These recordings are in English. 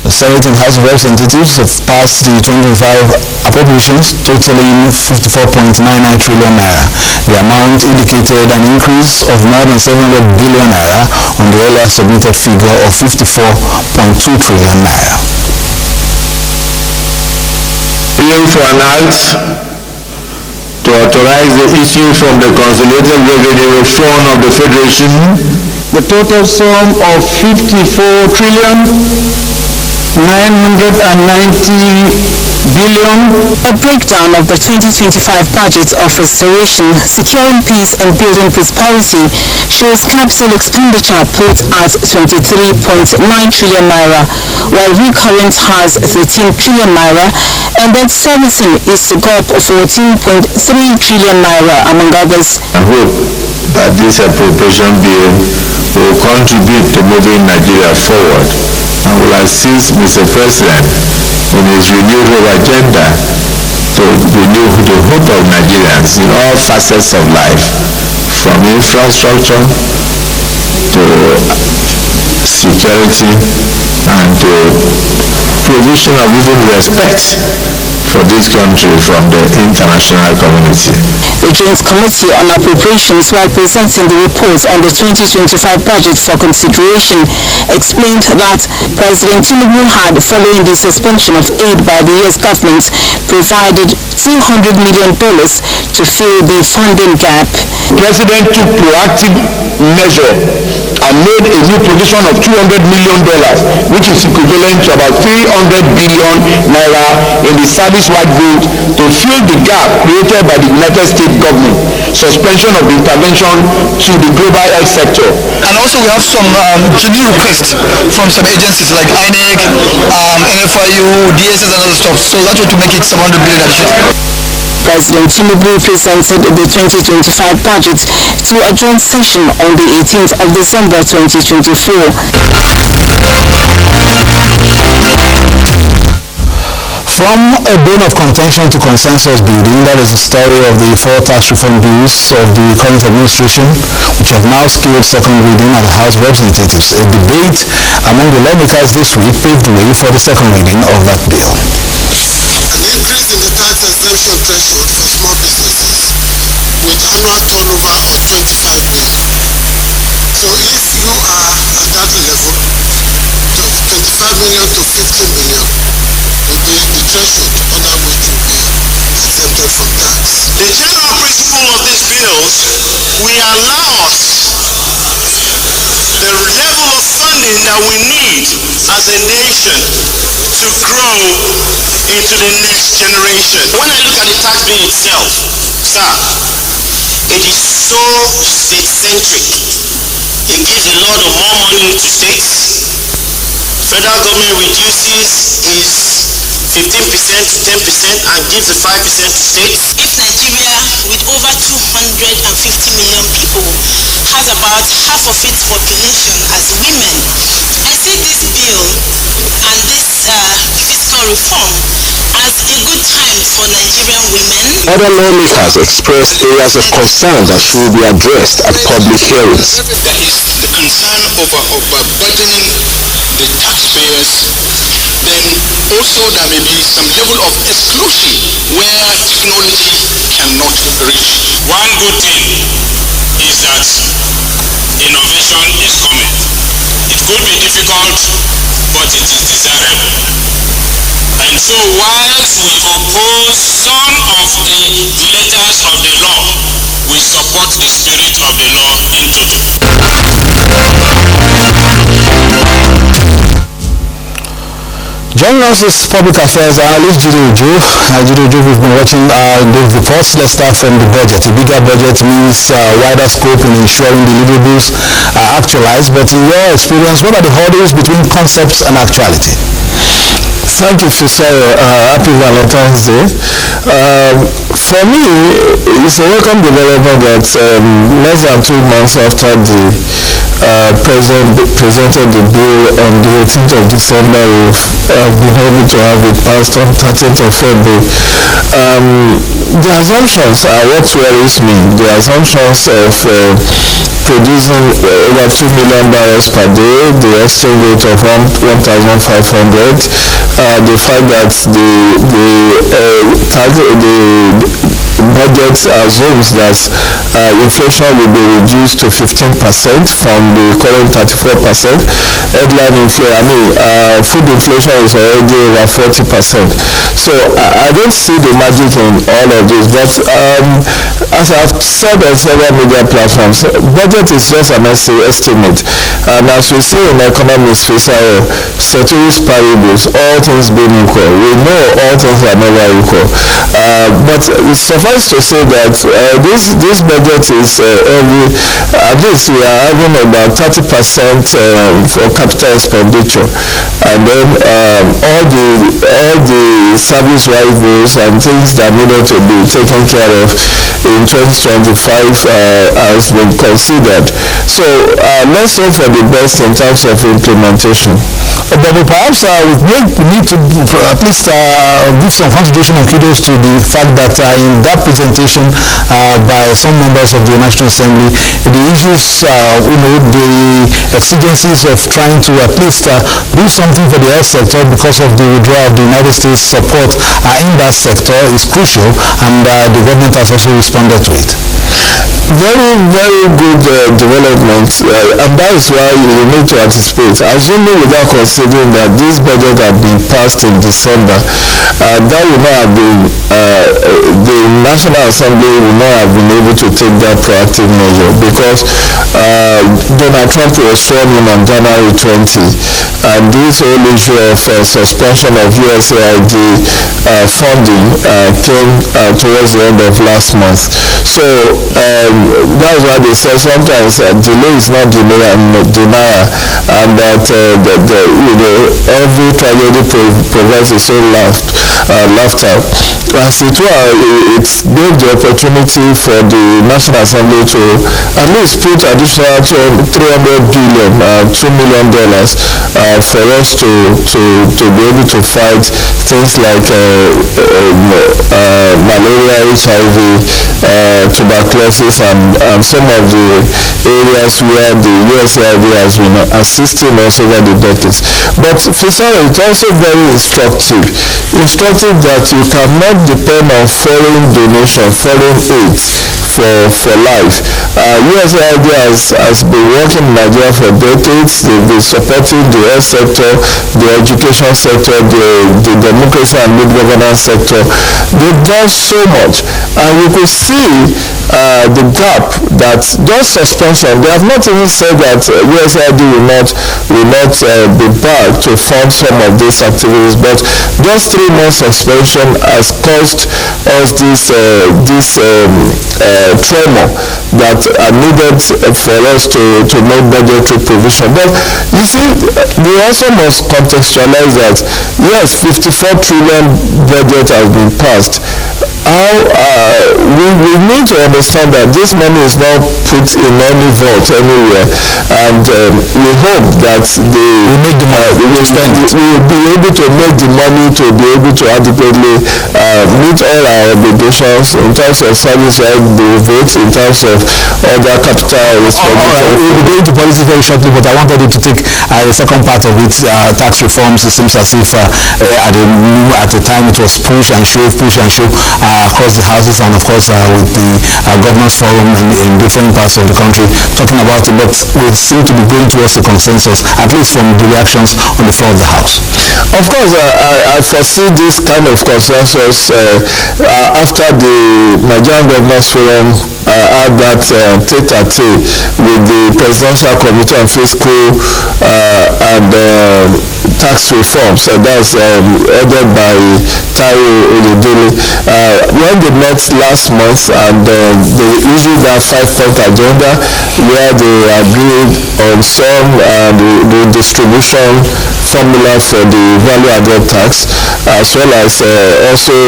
The Senate and House of Representatives have passed the 2025 appropriations totaling 54.99 trillion naira. The amount indicated an increase of more than 700 billion naira on the earlier submitted figure of 54.2 trillion naira. Bill for an act to authorize the issue from the Consolidated Revenue Fund of the Federation the total sum of 54 trillion 990 billion. A breakdown of the 2025 budget of restoration, securing peace and building prosperity shows capital expenditure put at 23.9 trillion naira, while recurrent has 13 trillion naira, and debt servicing is to go up 14.3 trillion naira, among others. I hope that this appropriation bill will contribute to moving Nigeria forward and will assist Mr. President in his renewed hope agenda to renew the hope of Nigerians in all facets of life, from infrastructure to security and to provision of even respect for this country from the international community. The Joint Committee on Appropriations, while presenting the report on the 2025 budget for consideration, explained that President Tinubu had, following the suspension of aid by the U.S. government, provided $200 million to fill the funding gap. The President took proactive measure and made a new provision of $200 million, which is equivalent to about 300 billion naira in the service-wide bill to fill the gap created by the United States government, suspension of the intervention to the global health sector. And also we have some genuine requests from some agencies like INEC, NFIU, DSS and other stuff. So that's what to make it 700 billion additional. President Tinubu presented the 2025 budget to a joint session on the 18th of December 2024. From a bone of contention to consensus building, that is the story of the 4 tax reform bills of the current administration, which have now skewed second reading at the House of Representatives. A debate among the lawmakers this week paved the way for the second reading of that bill. An increase in the tax exemption threshold for small businesses with annual turnover of 25 million. So if you are at that level, 25 million to 50 million will be the threshold under which you will be exempted from tax. The general principle of these bills will allow us the level of funding that we need as a nation to grow into the next generation. When I look at the tax bill itself, sir, it is so state-centric. It gives a lot of more money to states. Federal government reduces its 15% to 10% and gives the 5% to states. If Nigeria, with over 250 million people, has about half of its population as women, I see this bill and this fiscal reform as a good time for Nigerian women. Other lawmakers expressed areas of concern that should be addressed at public hearings. There is the concern over burdening the taxpayers. Then also there may be some level of exclusion where technology cannot reach. One good thing is that innovation is coming. It could be difficult, but it is desirable. And so whilst we oppose some of the letters of the law, we support the spirit of the law in total. Joining us is public affairs analyst Judy Ojo. We've been watching the reports. Let's start from the budget. A bigger budget means wider scope in ensuring deliverables are actualized. But in your experience, what are the hurdles between concepts and actuality? Thank you, Fisayo. Happy Valentine's Day. For me, it's a welcome development that less than 2 months after the President presented the bill on the 18th of December, we've been able to have it passed on 13th of February. The assumptions are what worries me. The assumptions of producing over 2 million barrels per day, the exchange rate of 1,500, the fact that the budget assumes that inflation will be reduced to 15% from the current 34%. Headline inflation, food inflation is already over 40%. So I don't see the magic in all of this. But as I've said on several media platforms, budget is just an estimate. And as we see in economics, ceteris paribus, all things being equal. We know all things are never equal. But suffice to say that this budget is at least we are having about 30% for capital expenditure, and then all the service rivals and things that needed to be taken care of in 2025 has been considered. So let's hope for the best in terms of implementation. But perhaps we need to at least give some consideration and kudos to the fact that in that presentation by some members of the National Assembly, the issues, the exigencies of trying to at least do something for the health sector because of the withdrawal of the United States support in that sector is crucial, and the government has also responded to it. Very, very good development, and that is why you need to anticipate. Assuming without considering that this budget had been passed in December, that would not have been, the National Assembly would not have been able to take that proactive measure, because Donald Trump was sworn in on January 20, and this whole issue of suspension of USAID funding came towards the end of last month. So that's why they say sometimes delay is not denial, and that every tragedy provides its own laughter. As it were, it gave the opportunity for the National Assembly to at least put additional $300 billion, $2 million for us to be able to fight things like malaria, HIV, tuberculosis, and some of the areas where the USAID has been assisting us over the decades. But fiscally, it's also very instructive that you cannot depend on foreign donation, foreign aid for life. USAID has been working in Nigeria for decades. They've been supporting the health sector, the education sector, the democracy and good governance sector. They've done so much, and we could see the gap that just suspension. They have not even said that USAID will not be back to fund some of these activities, but just 3 months suspension has caused us this tremor that are needed for us to make budgetary provision. But you see, we also must contextualize that yes, 54 trillion budget has been passed. We need to understand that this money is not put in any vault anywhere, and we hope that we will be able to make the money to be able to adequately meet all our obligations in terms of service rebates, in terms of other capital expenditure. We will go into policy very shortly, but I wanted you to take the second part of it, tax reforms. It seems as if at the time it was push and shove across the houses, and of course with the governors forum in different parts of the country talking about it, but we seem to be going towards a consensus, at least from the reactions on the floor of the House. Of course, I foresee this kind of consensus after the Nigerian Governors Forum had that tete-a-tete with the Presidential Committee on Fiscal and tax reforms, that's headed by Taiwo Oyedele. When they met last month and they issued that 5-point agenda where they agreed on some the distribution formula for the value-added tax, as well as also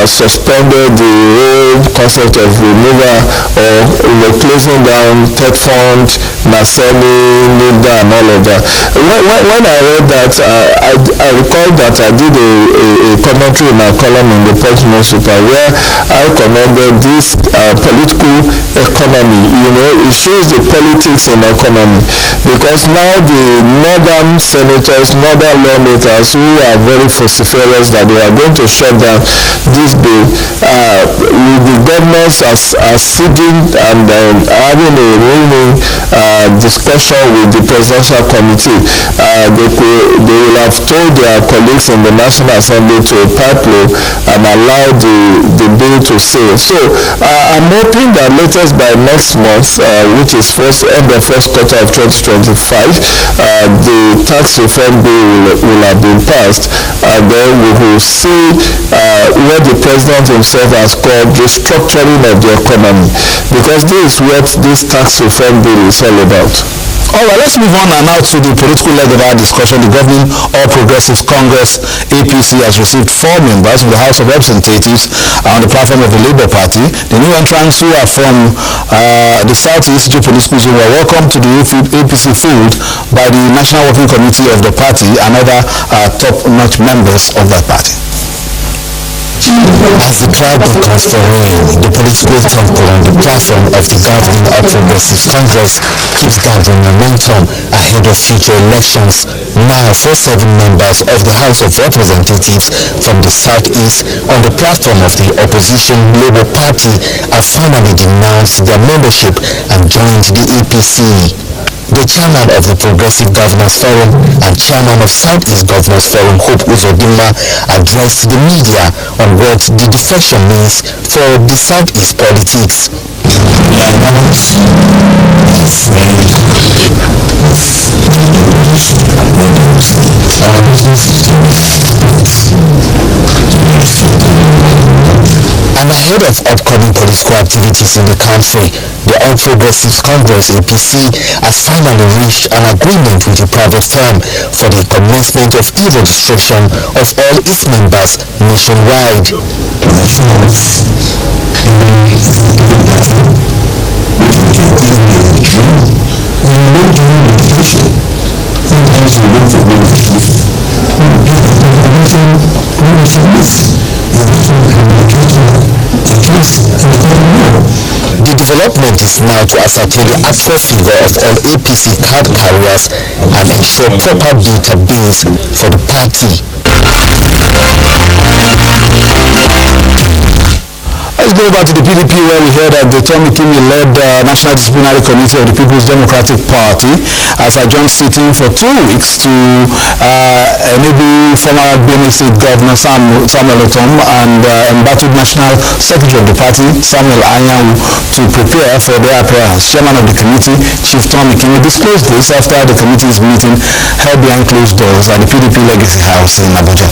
suspended the whole concept of removal or closing down Ted Fund, Nasemi, NIDA, and all of that. When I read that, I recall that I did a commentary in our column in the Punch newspaper where I commended this political economy. It shows the politics in economy, because now the northern senators, northern lawmakers who are very vociferous that they are going to shut down this bill, the governors are sitting and having a rolling discussion with the presidential committee. They will have told their colleagues in the National Assembly to pipe low and allow the bill to sail. So I'm hoping that latest by next month, which is end of first quarter of 2025, the tax reform bill will have been passed, and then we will see what the president himself has called restructuring of the economy, because this is what this tax reform bill is all about. All right, let's move on now to the political leg of our discussion. The governing All Progressives Congress, APC, has received 4 members of the House of Representatives on the platform of the Labour Party. The new entrants, who are from the Southeast Geopolitical Zone, were welcomed to the APC fold by the National Working Committee of the party and other top-notch members of that party. As the crowd becomes for rain, the political tempo on the platform of the governing All Progressives Congress keeps gathering momentum ahead of future elections. Now, 7 members of the House of Representatives from the Southeast on the platform of the opposition Labour Party have finally denounced their membership and joined the APC. The chairman of the Progressive Governors Forum and chairman of Southeast Governors Forum, Hope Uzodinma, addressed the media on what the defection means for the Southeast politics. And ahead of upcoming political activities in the country, the All Progressives Congress APC has finally reached an agreement with the private firm for the commencement of e-registration of all its members nationwide. The development is now to ascertain the actual figure of all APC card carriers and ensure proper database for the party. Let's go back to the PDP, where we heard that the Tommy Kimi-led National Disciplinary Committee of the People's Democratic Party has adjourned sitting for 2 weeks to enable former Benue State Governor Samuel Otom and embattled National Secretary of the party, Samuel Anyanwu, to prepare for their appearance. Chairman of the committee, Chief Tommy Kimi, disclosed this after the committee's meeting held behind closed doors at the PDP Legacy House in Abuja.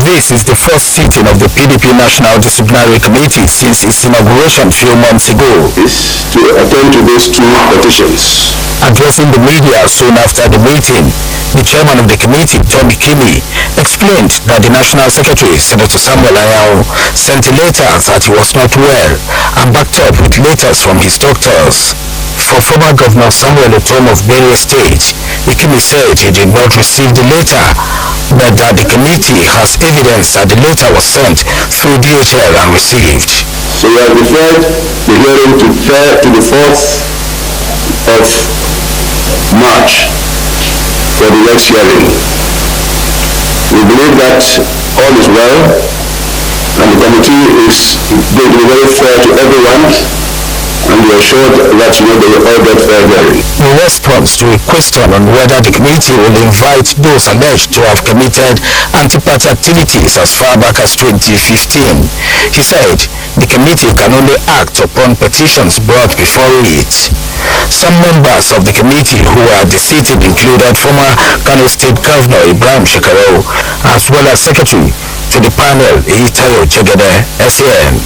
This is the first sitting of the PDP National Disciplinary Committee since its inauguration a few months ago. Is to attend to those 2 petitions. Addressing the media soon after the meeting, the chairman of the committee, Tommy Kimi, explained that the National Secretary, Senator Samuel Anyanwu, sent a letter that he was not well and backed up with letters from his doctors. For former Governor Samuel Otom of Benue State, Kimi said he did not receive the letter, but that the committee has evidence that the letter was sent through DHL and received. So we have referred the hearing to the 4th of March for the next hearing. We believe that all is well, and the committee is going to be very fair to everyone, and we are sure that they will all get fair hearing. In response to a question on whether the committee will invite those alleged to have committed anti-party activities as far back as 2015, he said the committee can only act upon petitions brought before it. Some members of the committee who are defeated included former Kano State Governor Ibrahim Shekaro, as well as Secretary to the panel Itayo Chegede, SAN.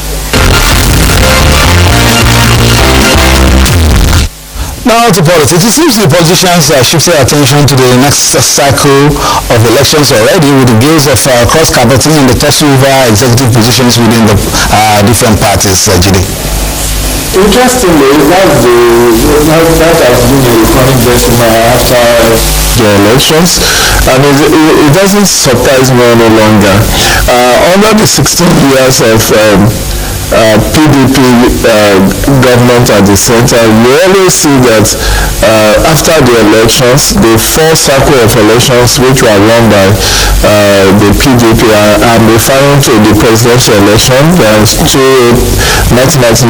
Now to politics. It seems the politicians shifted attention to the next cycle of elections already, with the gaze of cross-carpeting and the toss over executive positions within the different parties. Jide. Interestingly, that has been a recurring benchmark after the elections, and it doesn't surprise me any longer. Under the 16 years of PDP government at the center, you always see that after the elections, the first cycle of elections which were won by the PDP, I'm referring to the presidential election, 1999,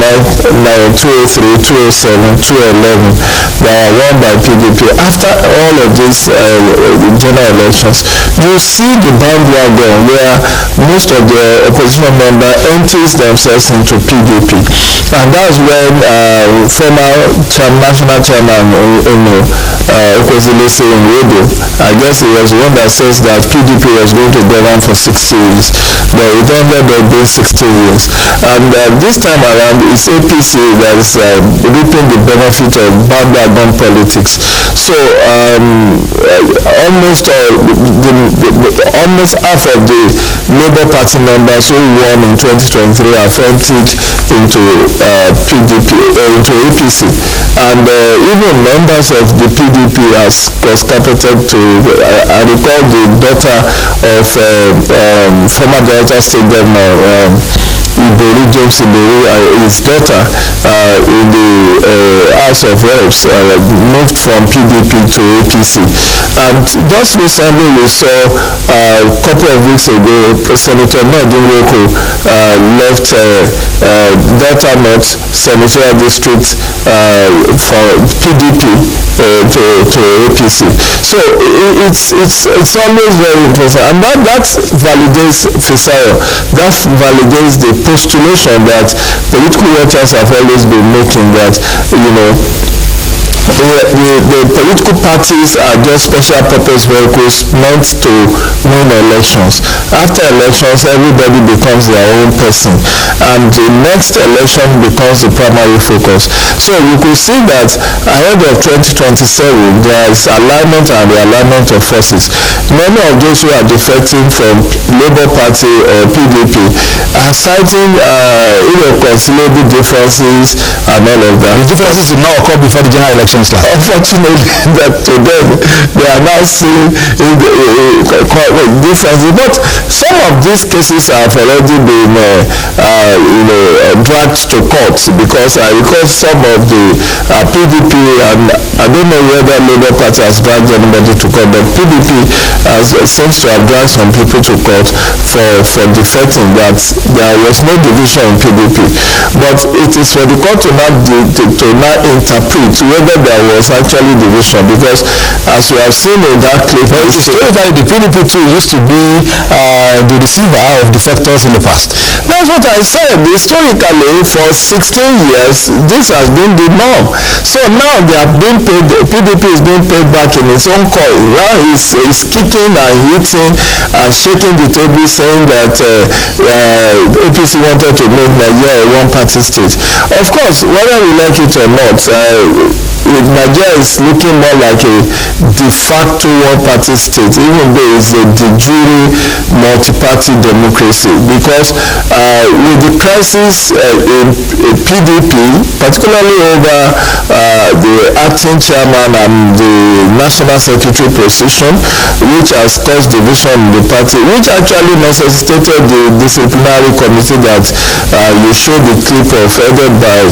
2003, 2007, 2011, that were won by PDP. After all of these general elections, you see the bandwagon where most of the opposition members empties themselves into PDP, and that's when former national chairman Okozile in radio, I guess he was the one that says that PDP was going to govern for 60 years, but it ended up being 60 years, and this time around it's APC that is reaping the benefit of bandwagon politics. So almost half of the Labour Party members who won in 2023 are emptied into PDP, into APC, and even members of the PDP has cross-carpeted to, I recall the daughter of former Delta State Governor Ibori James Ibori, his daughter in the House of Reps moved from PDP to APC, and just recently we saw a couple of weeks ago Senator Nodinwoko left Delta North Senatorial District for PDP to APC. So it's always very important, and that validates Fisayo. That validates the postulation that political watchers have always been making, that the political parties are just special purpose vehicles meant to win elections. After elections, everybody becomes their own person, and the next election becomes the primary focus. So you could see that ahead of 2027, there is alignment and realignment of forces. Many of those who are defecting from Labour Party or PDP are citing irreconcilable differences and all of that. The differences did not occur before the general election. Unfortunately, that to them they are now seeing differences, but some of these cases have already been dragged to court, because I recall some of the PDP, and I don't know whether Labour Party has dragged anybody to court, but PDP seems to have dragged some people to court for defecting, that there was no division in PDP, but it is for the court to now interpret whether there was actually division, because as we have seen in that clip, it's true that the PDP too used to be the receiver of defectors in the past. That's what I said. Historically, for 16 years, this has been the norm. So now they have been paid. PDP is being paid back in its own coin. Now he's kicking and hitting and shaking the table, saying that APC wanted to make Nigeria a one-party state. Of course, whether we like it or not, Nigeria is looking more like a de facto one-party state, even though it's a de jure multi-party democracy, because with the crisis in PDP, particularly over the acting chairman and the national secretary position, which has caused division in the party, which actually necessitated the disciplinary committee that you showed the clip of, headed by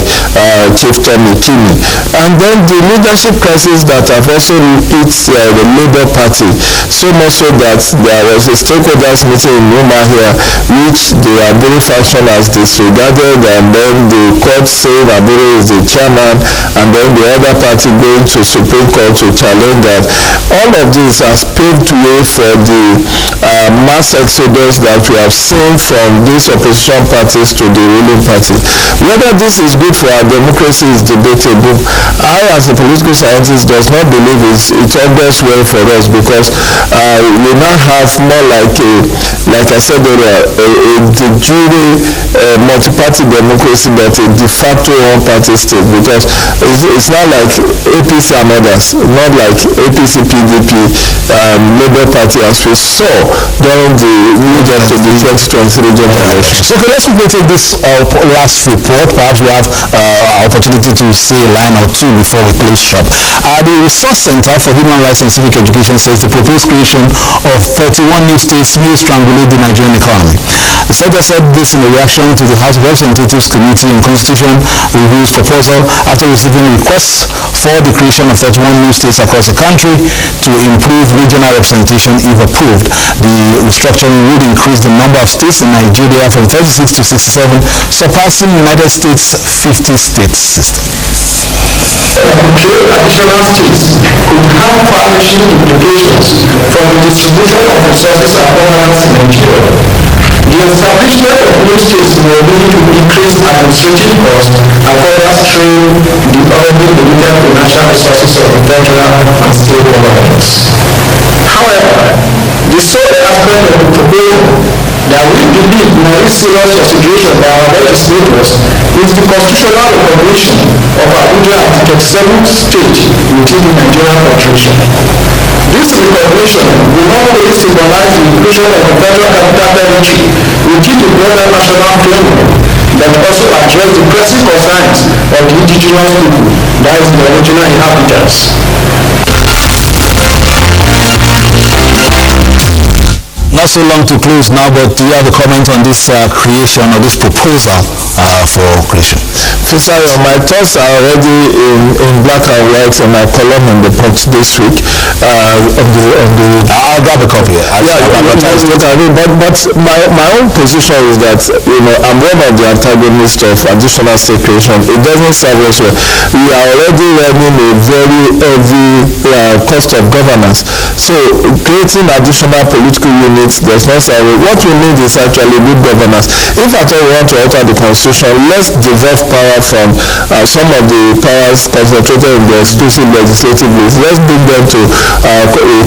Chief Tommy Kimi. And then the leadership crisis that have also hit the Labour Party, so much so that there was a stakeholders meeting in Roma here, which the Aburi faction has disregarded, and then the court saying Aburi is the chairman, and then the other party going to Supreme Court to challenge that. All of this has paved way for the mass exodus that we have seen from these opposition parties to the ruling party. Whether this is good for our democracy is debatable. I, as a political scientist, does not believe it augurs well for us, because we now have more like I said earlier, a de jure multi-party democracy, but a de facto one-party state, because it's not like APC and others, not like APC, PDP, Labour Party, as we saw during the lead-up to the 2023 general election. So let's take this last report. Perhaps we have opportunity to say a line or two before we close shop. The Resource Center for Human Rights and Civic Education says the proposed creation of 31 new states may strangulate the Nigerian economy. The center said this in reaction to the House of Representatives Committee on Constitution Review's proposal after receiving requests for the creation of 31 new states across the country to improve regional representation if approved. The restructuring would increase the number of states in Nigeria from 36 to 67, surpassing United States' 50-state system. Additional states could have far-reaching implications for the distribution of resources and governance in Nigeria. The establishment of new states will lead to increased administrative costs and further strain the already limited financial resources of the federal and state governments. However, the sole aspect of the proposal that we believe merits serious consideration by our legislators is the constitutional recognition of Abuja as the 37th state within the Nigerian Federation. This recognition will not only symbolize the inclusion of the Federal Capital Territory within the broader national framework, but also address the pressing concerns of the indigenous people, that is the original inhabitants. Not so long to close now, but do you have a comment on this creation or this proposal for creation? Fisayo, my thoughts are already in black and white in my column in the Punch this week. I'll grab a copy. But my own position is that, I'm one of the antagonists of additional state creation. It doesn't serve us well. We are already running a very heavy cost of governance. So creating additional political units does not serve us. What we need is actually good governance. If at all we want to alter the constitution, let's devolve power from some of the powers concentrated in the exclusive legislative list. Let's bring them to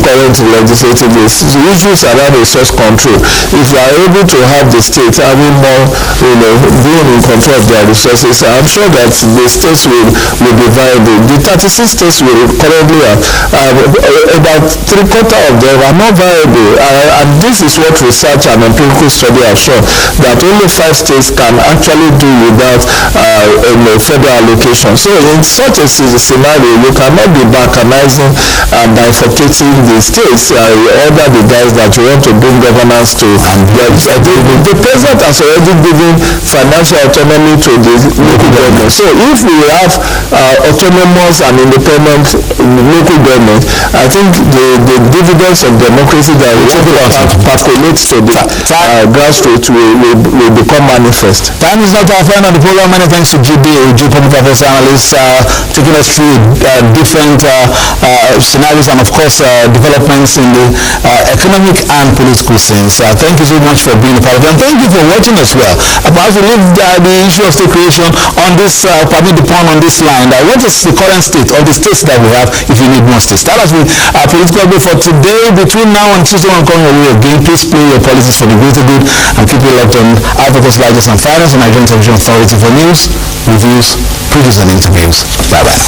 current legislative list. The issues around resource control. If we are able to have the state having more, being in control of their resources, I'm sure that the states will be viable. The 36 states we currently have, about 3/4 of them are not viable. And this is what research and empirical study have shown, that only 5 states can actually do without a federal allocation. So in such a scenario, you cannot be balkanizing and bifurcating the states under the guise that you want to bring governance to. The president has already given financial autonomy to the local government. So if we have autonomous and independent local government, I think the dividends of democracy that we percolates to the grassroots will become manifest. Time is not our friend on the program. Many thanks to GD, public affairs analyst, taking us through different scenarios and of course developments in the economic and political sense. Thank you so much for being a part of it, and thank you for watching as well. Perhaps we leave the issue of state creation on this, permit the pun on this line. What is the current state or the states that we have if you need more states? That has been our political update for today. Between now and Tuesday, I'm coming away again. Please play your policies for the greater good and keep it locked on Africa's largest and finest Nigerian television authority for news, reviews, previews and interviews. Bye-bye.